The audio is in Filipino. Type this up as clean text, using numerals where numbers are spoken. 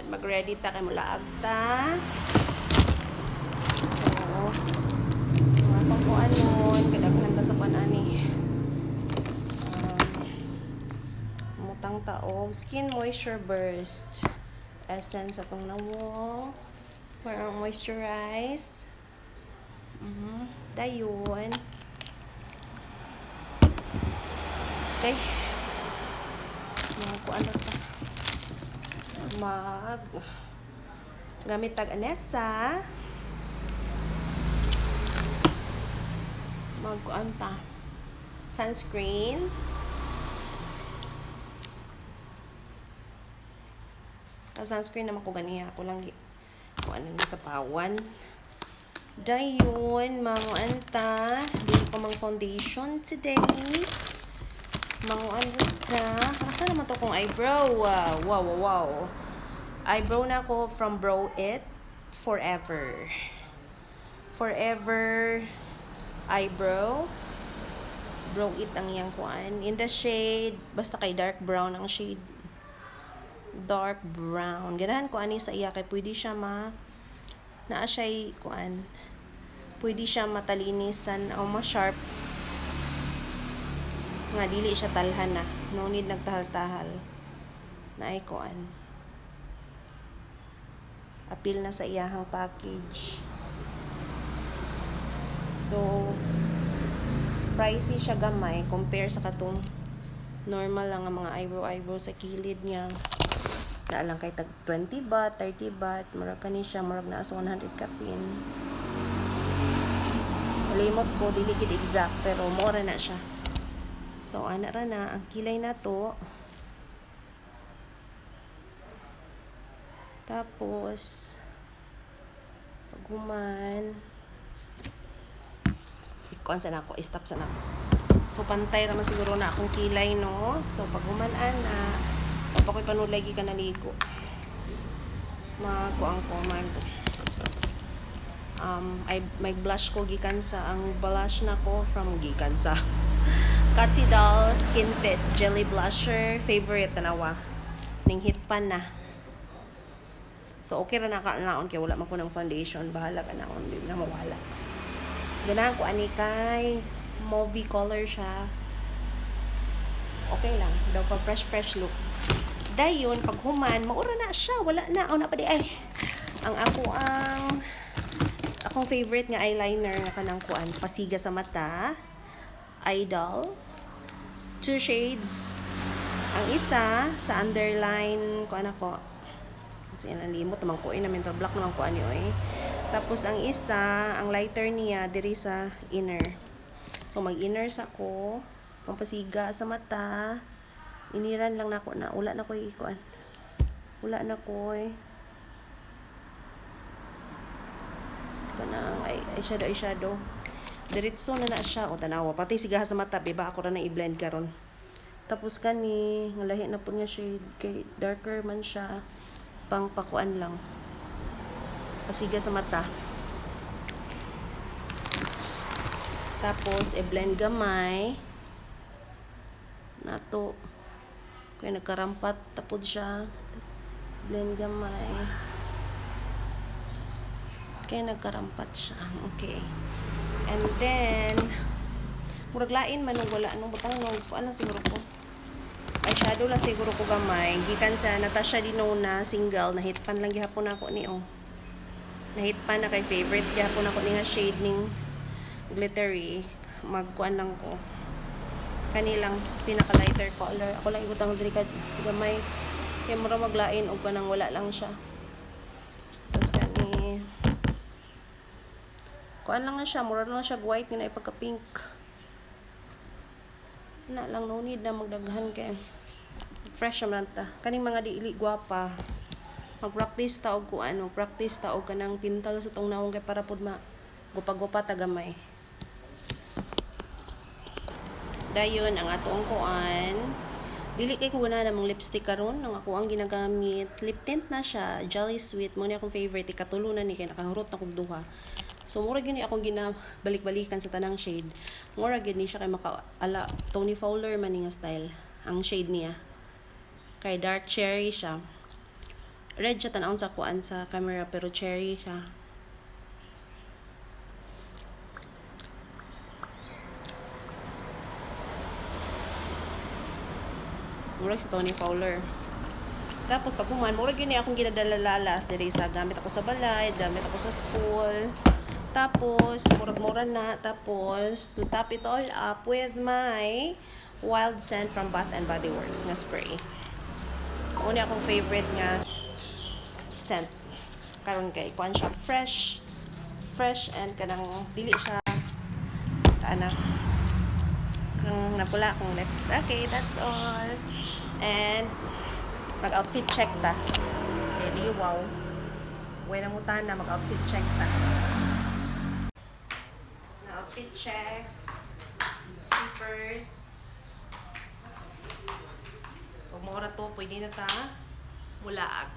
mag-ready ta kay mula agta. So, mga pangkuan nun, kadaghan ta sa panani. Mutang taog, Skin Moisture Burst. Essence atong nawong. Para moisturize. Dayon. Okay. Mga kuan na ta. Gamit tag Anessa. Magkuan ta. Sunscreen. Sunscreen naman ko ganiya. Ako lang kuan lang sa pawan. Dayon, mga anta. Dili ko mang foundation today. Mga anta. Kasa naman to kong eyebrow. Wow. Eyebrow na ko from Brow It Forever. Forever eyebrow. Brow It ang iyang kuan. In the shade, basta kay dark brown ang shade. Dark brown. Ganahan ko ani sa iya kay pwede siya naa siya kuan. Pwede siya matalinisan o ma-sharp. Nga dili siya talhan na. No need nagtahal-tahal. Naay kuan. Apil na sa iyahang package. So pricey siya gamay compare sa katong normal lang ang mga eyebrow sa kilid niya. Na lang kay tag 20 baht, 30 baht, murag kani siya, murag naa sa 100 kapin. Malimot ko dili gid exact pero mura na siya. So ana ra na ang kilay na to. Tapos paghuman ikuan sa nako, stop sa nako. So pantay ra man siguro na akong kilay no. So paghuman ana papakoy panulay ka naligo. Makuang ko man ko. May blush ko gikan sa ang blush na ko from gikan sa Katy Doll Skin Fit Jelly Blusher. Favorite tanawa. Ning hit pan na. So okay ra na naon kay wala man ko ng foundation. Bahala ka naon, di na mawala. Ganahan ko ani kay movie color siya. Okay lang. Daw pa fresh look. Dayon, pag human, maura na siya. Wala na. Na pa di ay. Akong favorite nga eyeliner nga kanang kuan. Pasiga sa mata. Idol. 2 shades. Ang isa, sa underline, kuan ako. Kasi nalimot naman ko. Na mental black naman ko ani oy. Tapos ang isa, ang lighter niya, diri sa inner. So, mag-inners ako. Pampasiga sa mata. Iniran lang nako na wala na ko ikuan. Wala na ko kanang eyeshadow. Diretso na siya o tanawa pati sigaha sa mata biba ako ra na i-blend karon. Tapos kani nga lahi na pud nga shade kay darker man siya pang pakuan lang. Pasiga sa mata. Tapos i-blend gamay nato. Kaya nagkarampat tapod siya. Blend gamay. Kaya nagkarampat siya. Okay. And then murag lain man wala anong butang ano siguro ko. Eyeshadow lang siguro ko gamay. Gikan sa Natasha Denona single na hitpan lang gihapon ako ni Nahitpan na kay favorite gihapon ako ni nga shade ning glittery. Magkuan lang ko. Kanilang pinaka lighter color. Ako lang ibutang diri ka gamay. Kaya mura maglain og kanang wala lang siya. Tapos kani kuan lang na siya, mura lang siya white nga ipagka pink. Na lang no need na magdaghan kay fresh man ta. Kaning mga diili gwapa. Mag-practice ta og kuan, practice ta og kanang tintal sa tong nawong kay para pud gupa-gupa ta gamay. Dayon ang atong kuan. Dili kay ko na namang lipstick karon, ang ako ang ginagamit. Lip tint na siya, Jolly Sweet mo ni akong favorite, ikatulo na ni kay nakahurot na kog duha. So mura gyud ni akong ginabalik-balikan sa tanang shade. Mura gyud ni siya kay maka-ala Tony Fowler man ni nga style ang shade niya. Kay dark cherry siya. Red siya tanawon sa kuan sa camera pero cherry siya. Murag si Tony Fowler. Tapos pag human, murag gini akong ginadalalalas diri sa gamit ako sa balay, gamit ako sa school. Tapos murag-mura na. Tapos to top it all up with my Wild Scent from Bath and Body Works nga spray. Una akong favorite nga scent. Karon kay kuan siya fresh and kanang dili siya kana kanang napula akong lips. Okay, that's all. And mag-outfit check ta. Really, wow. Way na mutan na mag-outfit check ta. Outfit check. Zippers. Pag mura to, pwede na ta mulaag.